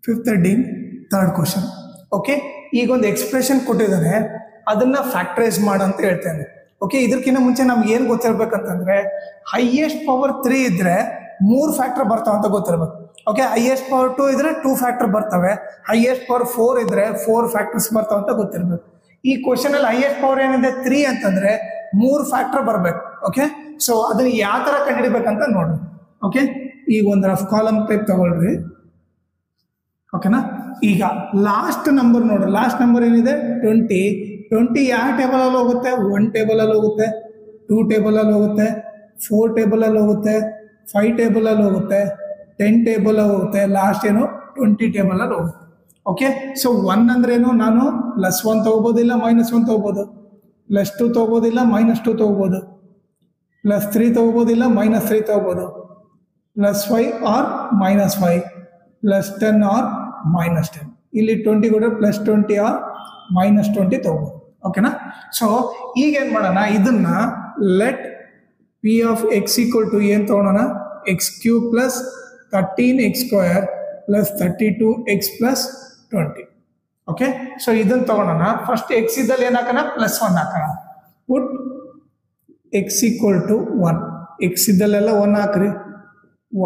Fifth heading third question. Okay, ಈಗ ಒಂದು expression ಕೊಟ್ಟಿದ್ದಾನೆ, ಅದನ್ನ ಫ್ಯಾಕ್ಟರೈಸ್ ಮಾಡಂತ ಹೇಳ್ತೇನೆ. ಓಕೆ, ಇದಕ್ಕಿಂತ ಮುಂಚೆ ನಮ್ಗೆ ಏನು ಗೊತ್ತಿರ್ಬೇಕಂತಂದ್ರೆ ಹೈಯೆಸ್ಟ್ ಪವರ್ 3 ಇದ್ರೆ 3 ಫ್ಯಾಕ್ಟರ್ ಬರ್ತಾವ ಅಂತ ಗೊತ್ತಿರ್ಬೇಕು. ಓಕೆ, ಹೈಯೆಸ್ಟ್ ಪವರ್ 2 ಇದ್ರೆ 2 ಫ್ಯಾಕ್ಟರ್ ಬರ್ತವೆ, ಹೈಯೆಸ್ಟ್ ಪವರ್ 4 ಇದ್ರೆ 4 ಫ್ಯಾಕ್ಟರ್ಸ್ ಬರ್ತಾವ ಅಂತ ಗೊತ್ತಿರ್ಬೇಕು. ಈ ಕ್ವಶನ್ ಅಲ್ಲಿ ಹೈಯೆಸ್ಟ್ ಪವರ್ ಏನಿದೆ 3 ಅಂತಂದ್ರೆ 3 ಫ್ಯಾಕ್ಟರ್ ಬರ್ಬೇಕು. ಓಕೆ, ಸೊ ಅದನ್ನ ಯಾವ ತರ ಕಂಡುಹಿಡಿಬೇಕಂತ ನೋಡ್ರಿ. ಓಕೆ, ಈಗ ಒಂದು ರಫ್ ಕಾಲಮ್ ಟೈಪ್ ತಗೊಳ್ರಿ. ಓಕೆನಾ, ಈಗ ಲಾಸ್ಟ್ ನಂಬರ್ ನೋಡ್ರಿ. ಲಾಸ್ಟ್ ನಂಬರ್ ಏನಿದೆ 20 ಯಾವ ಟೇಬಲ್ ಅಲ್ಲಿ ಹೋಗುತ್ತೆ? 1 ಟೇಬಲ್ ಅಲ್ಲಿ ಹೋಗುತ್ತೆ, 2 ಟೇಬಲ್ ಅಲ್ಲಿ ಹೋಗುತ್ತೆ, 4 ಟೇಬಲ್ ಅಲ್ಲಿ ಹೋಗುತ್ತೆ, 5 ಟೇಬಲ್ ಅಲ್ಲಿ ಹೋಗುತ್ತೆ, 10 ಟೇಬಲ್ ಅಲ್ಲಿ ಹೋಗುತ್ತೆ, ಲಾಸ್ಟ್ ಏನು 20 ಟೇಬಲ್ ಅಲ್ಲಿ ಹೋಗುತ್ತೆ. ಓಕೆ, ಸೊ 1 ಅಂದ್ರೇನು? ನಾನು +1 ತಗೋಬೋದಿಲ್ಲ, -1 ತಗೋಬೋದು, +2 ತಗೋಬೋದಿಲ್ಲ, -2 ತಗೋಬೋದು, +3 ತಗೋಬೋದಿಲ್ಲ, -3 ತಗೋಬೋದು, +5 ಆರ್ -5, +10 ಆರ್ -10. ಇಲ್ಲಿ 20 ಕೂಡ +20 ಆರ್ -20 ತಗೋಬೋದು. ಓಕೆನಾ, ಸೊ ಈಗ ಏನ್ ಮಾಡೋಣ, ಇದನ್ನ let P of x equal to ಏನ್ ತಗೊಳೋಣ? x³ + 13x² + 32x + 20. Okay, so ಇದನ್ನ ತಗೊಳೋಣ. ಫಸ್ಟ್ ಎಕ್ಸ್ ಇದ್ದಲ್ಲಿ ಏನ್ ಹಾಕೋಣ? +1 ಹಾಕೋಣ. ಪುಟ್ x = 1. ಎಕ್ಸ್ ಇದ್ದಲ್ಲೆಲ್ಲ 1 ಹಾಕ್ರಿ.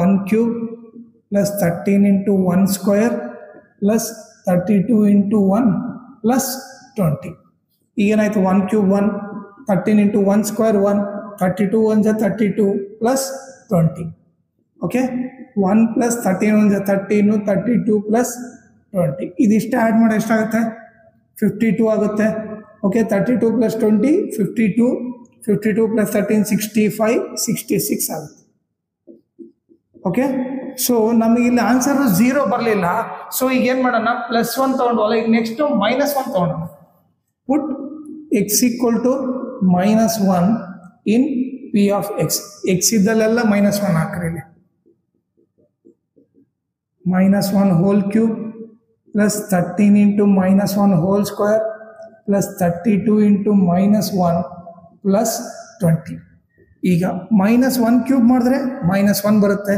1³ + 13 × 1² + 32 × 1 + 20. ಈಗೇನಾಯ್ತು? 1³ 1, 13 × 1² 1, 32 1 32 + 20. ಓಕೆ, 1 + 13 1 13, 32 + 20. ಇದಿಷ್ಟು ಆ್ಯಡ್ ಮಾಡಿ ಎಷ್ಟಾಗುತ್ತೆ? 52 ಆಗುತ್ತೆ. ಓಕೆ, 32 + 20 52, 52 + 13 65, 66 ಆಗುತ್ತೆ. ಓಕೆ, ಸೊ ನಮಗೆ ಇಲ್ಲಿ ಆನ್ಸರ್ 0 ಬರಲಿಲ್ಲ. ಸೊ ಈಗ ಏನು ಮಾಡೋಣ? +1 ತೊಗೊಂಡ್ವಲ್ಲ, ಈಗ ನೆಕ್ಸ್ಟ್ -1 ತೊಗೊಳೋಣ. Put x = -1 in P of x. X ಇದ್ದಲ್ಲೆಲ್ಲ -1 ಹಾಕ್ರಿ. ಇಲ್ಲಿ -1³ + 13 × -1² + 32 × -1 + 20. ಈಗ -1³ ಮಾಡಿದ್ರೆ -1 ಬರುತ್ತೆ,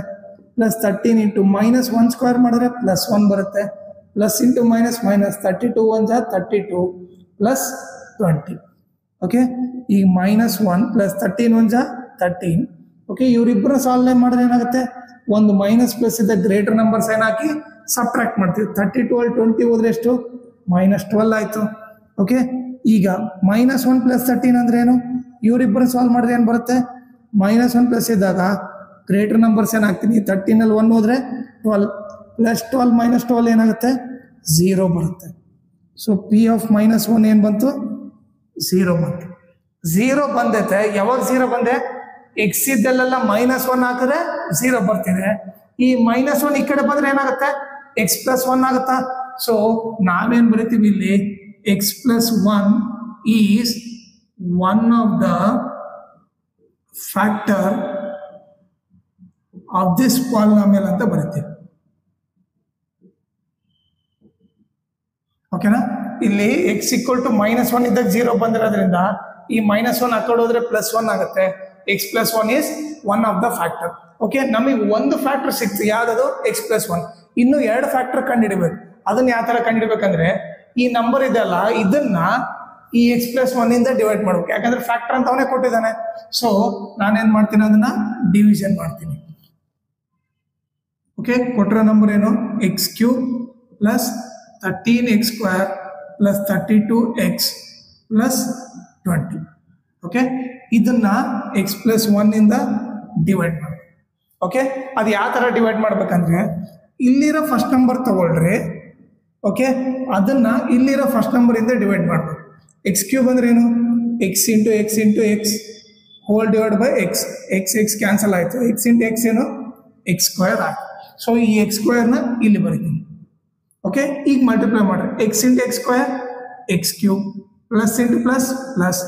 + 13 × -1² ಮಾಡಿದ್ರೆ +1 ಬರುತ್ತೆ, plus into minus minus 32 1 32 plus 20. Okay, ಈಗ -1 ಪ್ಲಸ್ 13 1 13. ಓಕೆ, ಇವರಿಬ್ಬರು ಸಾಲ್ವ್ ಮಾಡಿದ್ರೆ ಏನಾಗುತ್ತೆ? ಒಂದು ಮೈನಸ್ ಪ್ಲಸ್ ಇದ್ದ ಗ್ರೇಟರ್ ನಂಬರ್ಸ್ ಏನಾಕಿ ಸಬ್ಟ್ರಾಕ್ಟ್ ಮಾಡ್ತೀವಿ. 32 ಅಲ್ಲಿ 20 ಹೋದ್ರೆ ಎಷ್ಟು? -12 ಆಯಿತು. ಓಕೆ, ಈಗ -1 ಪ್ಲಸ್ 13 ಅಂದ್ರೆ ಏನು? ಇವರಿಬ್ಬರು ಸಾಲ್ವ್ ಮಾಡಿದ್ರೆ ಏನು ಬರುತ್ತೆ? -1 ಪ್ಲಸ್ ಇದ್ದಾಗ ಗ್ರೇಟರ್ ನಂಬರ್ಸ್ ಏನಾಗ್ತೀನಿ? 13 ಅಲ್ಲಿ 1 ಹೋದ್ರೆ 12 ಪ್ಲಸ್ 12 -12 ಏನಾಗುತ್ತೆ? 0 ಬರುತ್ತೆ. ಸೊ ಪಿ ಆಫ್ -1 ಏನು ಬಂತು? 0 ಬಂತು. 0 ಬಂದೈತೆ. ಯಾವಾಗ 0 ಬಂದೆ? ಎಕ್ಸ್ ಇದ್ದಲ್ಲೆಲ್ಲ -1 ಹಾಕಿದ್ರೆ 0 ಬರ್ತಿದೆ. ಈ -1 ಈ ಕಡೆ ಬಂದ್ರೆ ಏನಾಗುತ್ತೆ? x+1 ಆಗುತ್ತಾ? ಸೊ ನಾವೇನ್ ಬರಿತೀವಿ ಇಲ್ಲಿ? x+1 is one of the factor of this polynomial ಅಂತ ಬರಿತೀವಿ. ಓಕೆನಾ? ಇಲ್ಲಿ x = -1 ಇದ್ದಾಗ 0 ಬಂದಿರೋದ್ರಿಂದ ಈ -1 ಆ ಕಡೆ ಹೋದ್ರೆ +1 ಆಗುತ್ತೆ. x+1 is one of the factor. Okay, ನಮಗೆ ಒಂದು ಫ್ಯಾಕ್ಟರ್ ಸಿಕ್ತು. ಯಾವ್ದದು? x+1. ಇನ್ನು 2 ಫ್ಯಾಕ್ಟರ್ ಕಂಡುಹಿಡಬೇಕು. ಅದನ್ನ ಯಾವ ತರ ಕಂಡುಹಿಡಬೇಕಂದ್ರೆ, ಈ ನಂಬರ್ ಇದೆಲ್ಲ ಇದನ್ನ ಈ x+1 ಇಂದ ಡಿವೈಡ್ ಮಾಡ್ಬೇಕು. ಯಾಕಂದ್ರೆ ಫ್ಯಾಕ್ಟರ್ ಅಂತ ಅವನೇ ಕೊಟ್ಟಿದ್ದಾನೆ. ಸೊ ನಾನೇನ್ ಮಾಡ್ತೀನಿ? ಅದನ್ನ ಡಿವಿಷನ್ ಮಾಡ್ತೀನಿ. ಓಕೆ, ಕೊಟ್ಟಿರೋ ನಂಬರ್ ಏನು? x³ + 13x² + 32x + 20. ಓಕೆ, ಇದನ್ನ x+1 ಇಂದ ಡಿವೈಡ್ ಮಾಡಿ. ಓಕೆ, ಅದು ಯಾವ ಥರ ಡಿವೈಡ್ ಮಾಡ್ಬೇಕಂದ್ರೆ, ಇಲ್ಲಿರೋ ಫಸ್ಟ್ ನಂಬರ್ ತಗೊಳ್ರಿ. ಓಕೆ, ಅದನ್ನ ಇಲ್ಲಿರೋ ಫಸ್ಟ್ ನಂಬರ್ ಇಂದ ಡಿವೈಡ್ ಮಾಡ್ಬೇಕು. x³ ಅಂದ್ರೆ ಏನು? x × x × x hole divide by x. x cancel ಆಯಿತು. x × x ಏನು? x² ಆಯಿತು. ಸೊ ಈ x² ನ ಇಲ್ಲಿ ಬರೀತೀನಿ. ಓಕೆ, ಈಗ ಮಲ್ಟಿಪ್ಲೈ ಮಾಡ್ರಿ. x × x² x³ plus into plus plus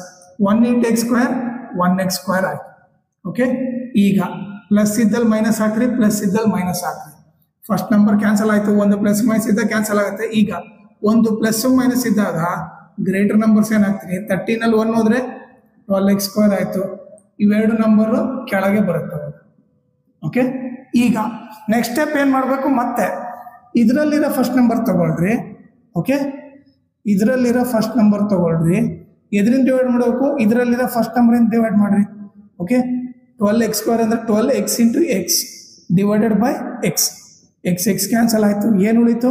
1 × x² 1x² ಆಯ್ತು. ಓಕೆ, ಈಗ ಪ್ಲಸ್ ಇದ್ದಲ್ಲಿ ಮೈನಸ್ ಹಾಕ್ರಿ, ಪ್ಲಸ್ ಇದ್ದಲ್ಲಿ ಮೈನಸ್ ಹಾಕ್ರಿ. ಫಸ್ಟ್ ನಂಬರ್ ಕ್ಯಾನ್ಸಲ್ ಆಯಿತು. ಒಂದು ಪ್ಲಸ್ ಮೈನಸ್ ಇದ್ದಾಗ ಕ್ಯಾನ್ಸಲ್ ಆಗುತ್ತೆ. ಈಗ ಒಂದು ಪ್ಲಸ್ ಮೈನಸ್ ಇದ್ದಾಗ ಗ್ರೇಟರ್ ನಂಬರ್ಸ್ ಏನಾಗ್ತೀನಿ? 13 ಅಲ್ಲಿ 1 ಹೋದ್ರೆ 12x² ಆಯಿತು. ಇವೆರಡು ನಂಬರು ಕೆಳಗೆ ಬರುತ್ತೆ. ಓಕೆ, ಈಗ ನೆಕ್ಸ್ಟ್ ಸ್ಟೆಪ್ ಏನು ಮಾಡಬೇಕು? ಮತ್ತೆ ಇದರಲ್ಲಿರೋ ಫಸ್ಟ್ ನಂಬರ್ ತಗೊಳ್ರಿ. ಓಕೆ, ಇದರಲ್ಲಿರೋ ಫಸ್ಟ್ ನಂಬರ್ ತಗೊಳ್ರಿ. ಎದ್ರಿಂದ ಡಿವೈಡ್ ಮಾಡಬೇಕು? ಇದರಲ್ಲಿರೋ ಫಸ್ಟ್ ನಂಬರಿಂದ ಡಿವೈಡ್ ಮಾಡ್ರಿ. ಓಕೆ, 12x² ಅಂದ್ರೆ 12x into X divided by X. X cancel ಆಯಿತು. ಏನು ಉಳಿತು?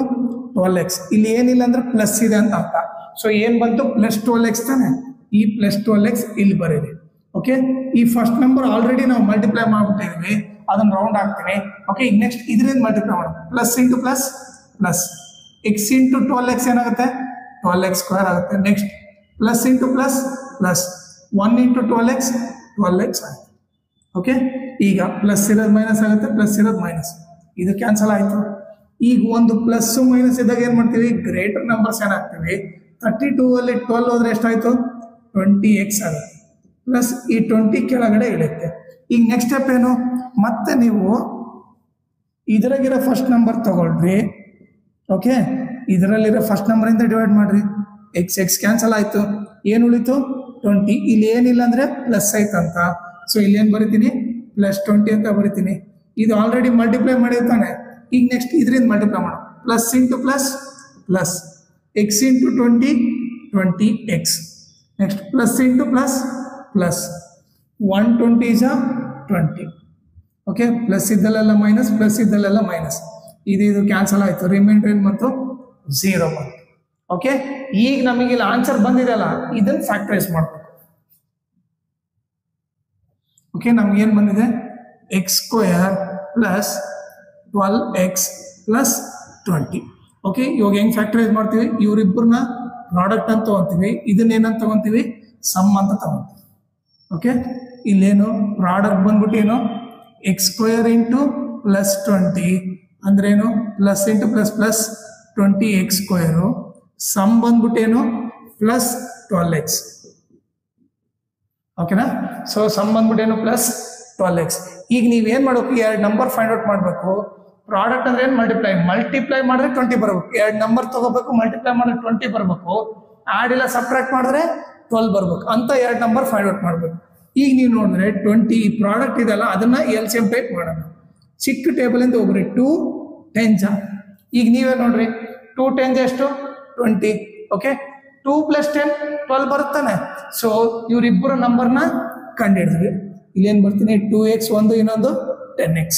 12x. ಇಲ್ಲಿ ಏನಿಲ್ಲ ಅಂದ್ರೆ ಪ್ಲಸ್ ಇದೆ ಅಂತ ಅರ್ಥ. ಸೊ ಏನು ಬಂತು? ಪ್ಲಸ್ 12x ತಾನೆ. ಈ ಪ್ಲಸ್ 12x ಇಲ್ಲಿ ಬರೀರಿ. ಓಕೆ, ಈ ಫಸ್ಟ್ ನಂಬರ್ ಆಲ್ರೆಡಿ ನಾವು ಮಲ್ಟಿಪ್ಲೈ ಮಾಡ್ಬಿಟ್ಟಿದ್ವಿ, ಅದನ್ನ ರೌಂಡ್ ಹಾಕ್ತೀನಿ. ಓಕೆ, ಈಗ ನೆಕ್ಸ್ಟ್ ಇದರಿಂದ ಮಲ್ಟಿಪ್ಲೈ ಮಾಡೋಣ. Plus into plus plus x into 12x ಏನಾಗುತ್ತೆ? 12x² ಆಗುತ್ತೆ. Next plus into plus plus 1 into 12x 12x ಆಗುತ್ತೆ. ಓಕೆ, ಈಗ ಪ್ಲಸ್ ಇರೋದು ಮೈನಸ್ ಆಗುತ್ತೆ, ಪ್ಲಸ್ ಇರೋದು ಮೈನಸ್, ಇದು ಕ್ಯಾನ್ಸಲ್ ಆಯಿತು. ಈಗ ಒಂದು ಪ್ಲಸ್ ಮೈನಸ್ ಇದ್ದಾಗ ಏನು ಮಾಡ್ತೀವಿ? Greater numbers ಏನಾಗ್ತೀವಿ? 32 ಅಲ್ಲಿ 12 ಹೋದ್ರೆ ಎಷ್ಟಾಯಿತು? 20x ಆಗುತ್ತೆ. ಪ್ಲಸ್ ಈ 20 ಕೆಳಗಡೆ ಇಳುತ್ತೆ. ಈಗ ನೆಕ್ಸ್ಟ್ ಸ್ಟೆಪ್ ಏನು? ಮತ್ತೆ ನೀವು ಇದರಾಗಿರೋ ಫಸ್ಟ್ ನಂಬರ್ ತಗೊಳ್ರಿ. ಓಕೆ, ಇದರಲ್ಲಿರೋ ಫಸ್ಟ್ ನಂಬರಿಂದ ಡಿವೈಡ್ ಮಾಡ್ರಿ. ಎಕ್ಸ್ ಕ್ಯಾನ್ಸಲ್ ಆಯಿತು. ಏನು ಉಳಿತು? 20. ಇಲ್ಲಿ ಏನಿಲ್ಲ ಅಂದರೆ ಪ್ಲಸ್ ಆಯ್ತಂತ. ಸೊ ಇಲ್ಲಿ ಏನು ಬರಿತೀನಿ? ಪ್ಲಸ್ 20 ಅಂತ ಬರಿತೀನಿ. ಇದು ಆಲ್ರೆಡಿ ಮಲ್ಟಿಪ್ಲೈ ಮಾಡಿರ್ತಾನೆ. ಈಗ ನೆಕ್ಸ್ಟ್ ಇದರಿಂದ ಮಲ್ಟಿಪ್ಲೈ ಮಾಡೋಣ. Plus into plus plus x into 20 20x. Next plus into plus plus 120 is 20. Okay, plus ಇದ್ದಲ್ಲೆಲ್ಲ ಮೈನಸ್, ಪ್ಲಸ್ ಇದ್ದಲ್ಲೆಲ್ಲ ಮೈನಸ್, ಇದು ಕ್ಯಾನ್ಸಲ್ ಆಯಿತು. ರಿಮೈಂಡರ್ ಏನು ಬಂತು? 0 ಬಂತು. ಓಕೆ, ಈಗ ನಮಗೆ ಇಲ್ಲಿ ಆನ್ಸರ್ ಬಂದಿದೆಯಲ್ಲ, ಇದನ್ನು ಫ್ಯಾಕ್ಟರೈಸ್ ಮಾಡಬೇಕು. ಓಕೆ, ನಮ್ಗೆ ಏನು ಬಂದಿದೆ? x² plus 12x plus 20. Okay, ಇವಾಗ ಹೆಂಗೆ ಫ್ಯಾಕ್ಟರೈಸ್ ಮಾಡ್ತೀವಿ? ಇವರಿಬ್ಬರನ್ನ ಪ್ರಾಡಕ್ಟ್ ಅಂತ ತಗೊಂತೀವಿ, ಇದನ್ನೇನಂತ ತಗೊಂತೀವಿ? ಸಮ್ ಅಂತ ತಗೊಂತೀವಿ. ಓಕೆ, ಇಲ್ಲೇನು ಪ್ರಾಡಕ್ಟ್ ಬಂದ್ಬಿಟ್ಟು ಏನು? x² ಇಂಟು ಪ್ಲಸ್ 20 ಅಂದ್ರೇನು? Plus into plus plus 20x². Sum ಬಂದ್ಬಿಟ್ಟೇನು? Plus 12x. ಓಕೆನಾ? ಸೊ ಸಮ್ ಬಂದ್ಬಿಟ್ಟೇನು? Plus 12x. ಈಗ ನೀವೇನು ಮಾಡಬೇಕು? ಎರಡು ನಂಬರ್ ಫೈಂಡ್ ಔಟ್ ಮಾಡಬೇಕು. ಪ್ರಾಡಕ್ಟ್ ಅಂದ್ರೆ ಏನು? ಮಲ್ಟಿಪ್ಲೈ ಮಾಡಿದ್ರೆ 20 ಬರಬೇಕು. ಎರಡು ನಂಬರ್ ತಗೋಬೇಕು, ಮಲ್ಟಿಪ್ಲೈ ಮಾಡಿದ್ರೆ 20 ಬರಬೇಕು. ಆಡ್ ಇಲ್ಲ ಸಬ್ಟ್ರಾಕ್ಟ್ ಮಾಡಿದ್ರೆ 12 ಬರಬೇಕು ಅಂತ ಎರಡು ನಂಬರ್ ಫೈಂಡ್ ಔಟ್ ಮಾಡಬೇಕು. ಈಗ ನೀವು ನೋಡಿದ್ರೆ 20 ಈ ಪ್ರಾಡಕ್ಟ್ ಇದೆಲ್ಲ, ಅದನ್ನ LCM ಟೈಪ್ ಮಾಡೋಣ. ಚಿಕ್ಕ ಟೇಬಲಿಂದ ಹೋಗ್ರಿ. 2 10 ಈಗ ನೀವೇ ನೋಡ್ರಿ, 2 10 ಎಷ್ಟು? 20. ಓಕೆ, 2 + 10 12 ಬರುತ್ತಾನೆ. ಸೊ ಇವರಿಬ್ಬರ ನಂಬರ್ನ ಕಂಡುಹಿಡಿದ್ವಿ. ಇಲ್ಲೇನು ಬರ್ತೀನಿ? 2x ಒಂದು, ಇನ್ನೊಂದು 10x.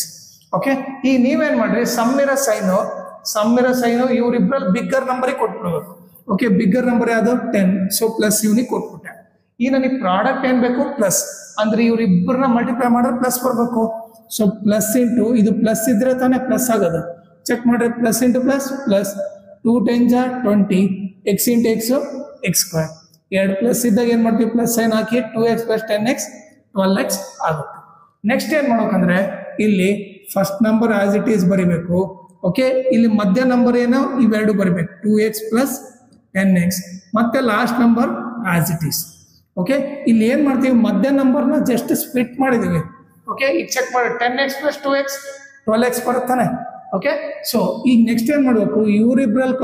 ಓಕೆ, ಈಗ ನೀವೇನು ಮಾಡ್ರಿ? ಸಮ್ಮಿರೋ ಸೈನು ಇವರಿಬ್ಬರಲ್ಲಿ ಬಿಗ್ಗರ್ ನಂಬರಿಗೆ ಕೊಟ್ಬಿಡ್ಬೇಕು. ಓಕೆ, ಬಿಗ್ಗರ್ ನಂಬರ್ ಯಾವುದು? 10. ಸೊ ಪ್ಲಸ್ ಇವನಿಗೆ ಕೊಟ್ಬಿಟ್ಟೆ. ಈಗ ನನಗೆ ಪ್ರಾಡಕ್ಟ್ ಏನು ಬೇಕು? ಪ್ಲಸ್. ಅಂದ್ರೆ ಇವರಿಬ್ಬರನ್ನ ಮಲ್ಟಿಪ್ಲೈ ಮಾಡಿದ್ರೆ ಪ್ಲಸ್ ಬರಬೇಕು. ಸೊ ಪ್ಲಸ್ ಇಂಟು ಇದು ಪ್ಲಸ್ ಇದ್ರೆ ತಾನೇ ಪ್ಲಸ್ ಆಗೋದು. ಚೆಕ್ ಮಾಡ್ರಿ. Plus into plus plus 2 10 20 x into x x². ಎರಡು ಪ್ಲಸ್ ಇದ್ದಾಗ ಏನು ಮಾಡ್ತೀವಿ? ಪ್ಲಸ್ ಸೈನ್ ಹಾಕಿ 2x + 10x 12x ಆಗುತ್ತೆ. ನೆಕ್ಸ್ಟ್ ಏನು ಮಾಡ್ಬೇಕಂದ್ರೆ ಇಲ್ಲಿ first number as it is ಬರಿಬೇಕು. ಓಕೆ, ಇಲ್ಲಿ ಮಧ್ಯ ನಂಬರ್ ಏನೋ ಇವೆರಡು ಬರಿಬೇಕು. 2x + 10x ಮತ್ತೆ last number as it is. Okay, ಇಲ್ಲಿ ಏನು ಮಾಡ್ತೀವಿ? ಮಧ್ಯ ನಂಬರ್ನ ಜಸ್ಟ್ ಸ್ಪ್ಲಿಟ್ ಮಾಡಿದ್ದೀವಿ. ಓಕೆ, ಈಗ ಚೆಕ್ ಮಾಡಿ. 10x + 2x 12x ಬರುತ್ತಾನೆ. ಓಕೆ, ಸೊ ಈಗ ನೆಕ್ಸ್ಟ್ ಏನು ಮಾಡಬೇಕು? ಇವರಿಬ್ರಲ್ಲಿ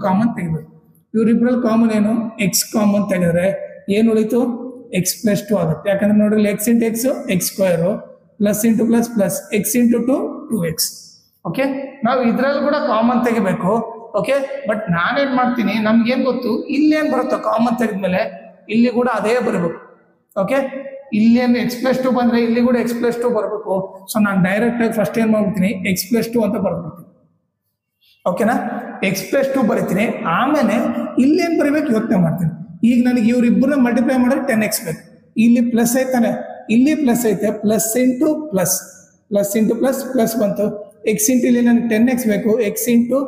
ಕಾಮನ್ ತೆಗಿಬೇಕು. ಇವರಿಬ್ರಲ್ಲಿ ಕಾಮನ್ ಏನು? x ಕಾಮನ್ ತೆಗೆದ್ರೆ ಏನು ಉಳಿತು? x + 2 ಆಗುತ್ತೆ. ಯಾಕಂದ್ರೆ ನೋಡ್ರಿ, x into x x² plus into plus plus x into 2 2x. Okay, ನಾವು ಇದರಲ್ಲಿ ಕೂಡ ಕಾಮನ್ ತೆಗಿಬೇಕು. ಓಕೆ, ಬಟ್ ನಾನೇನು ಮಾಡ್ತೀನಿ? ನಮ್ಗೇನು ಗೊತ್ತು? ಇಲ್ಲೇನು ಬರುತ್ತೋ ಕಾಮನ್ ತೆಗೆದ್ಮೇಲೆ ಇಲ್ಲಿ ಕೂಡ ಅದೇ ಬರಬೇಕು. ಓಕೆ, ಇಲ್ಲೇನು x + 2 ಬಂದರೆ ಇಲ್ಲಿ ಕೂಡ x + 2 ಬರಬೇಕು. ಸೊ ನಾನು ಡೈರೆಕ್ಟಾಗಿ ಫಸ್ಟ್ ಏನು ಮಾಡ್ಬಿಡ್ತೀನಿ? x + 2 ಅಂತ ಬರ್ಬಿಡ್ತೀನಿ. ಓಕೆನಾ? x + 2 ಬರಿತೀನಿ. ಆಮೇಲೆ ಇಲ್ಲೇನು ಬರೀಬೇಕು ಯೋಚನೆ ಮಾಡ್ತೀನಿ. ಈಗ ನನಗೆ ಇವರಿಬ್ಬರನ್ನ ಮಲ್ಟಿಪ್ಲೈ ಮಾಡಿದ್ರೆ 10x ಬೇಕು. ಇಲ್ಲಿ ಪ್ಲಸ್ ಐತಾನೆ, ಇಲ್ಲಿ ಪ್ಲಸ್ ಐತೆ. ಪ್ಲಸ್ ಇಂಟು ಪ್ಲಸ್ ಪ್ಲಸ್ ಬಂತು. x ಇಂಟು ಇಲ್ಲಿ ನನಗೆ 10x ಬೇಕು. x ಇಂಟು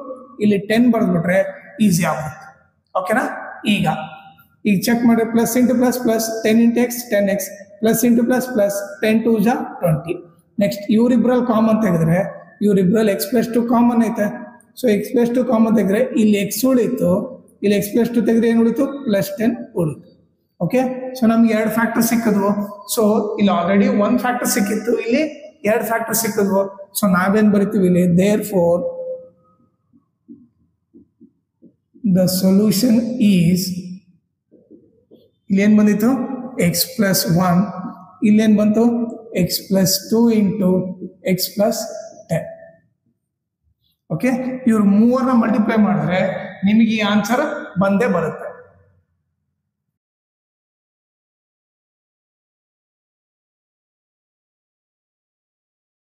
ಇಲ್ಲಿ 10 ಬರೆದ್ಬಿಟ್ರೆ ಈಸಿ ಆಗುತ್ತೆ. ಓಕೆನಾ? ಈಗ ಚೆಕ್ ಮಾಡಿ. Plus into plus plus 10 into x 10x plus into plus plus 10 2 20. Next ಇವರಿಬ್ರಲ್ಲಿ ಕಾಮನ್ ತೆಗೆದ್ರೆ ಇವರಿಬ್ರಲ್ಲಿ x + 2 ಕಾಮನ್ ಐತೆ. ಸೊ x + 2 ಕಾಮನ್ ತೆಗೆದ್ರೆ ಇಲ್ಲಿ x ಉಳಿತು, ಇಲ್ಲಿ x + 2 ತೆಗೆದ್ರೆ ಏನು ಉಳಿತು? +10 ಉಳಿತು. ಓಕೆ, ಸೊ ನಮ್ಗೆ 2 ಫ್ಯಾಕ್ಟರ್ ಸಿಕ್ಕಿದ್ವು. ಸೊ ಇಲ್ಲಿ ಆಲ್ರೆಡಿ 1 ಫ್ಯಾಕ್ಟರ್ ಸಿಕ್ಕಿತ್ತು, ಇಲ್ಲಿ 2 ಫ್ಯಾಕ್ಟರ್ ಸಿಕ್ಕಿದ್ವು. ಸೊ ನಾವೇನು ಬರಿತೀವಿ ಇಲ್ಲಿ? therefore the solution is, ಇಲ್ಲೇನು ಬಂದಿತ್ತು? x + 1. ಇಲ್ಲೇನು ಬಂತು? x + 2 into x + 10. ಓಕೆ, ಇವ್ರು ಮೂವರನ್ನ ಮಲ್ಟಿಪ್ಲೈ ಮಾಡಿದ್ರೆ ನಿಮಗೆ ಈ ಆನ್ಸರ್ ಬಂದೇ ಬರುತ್ತೆ.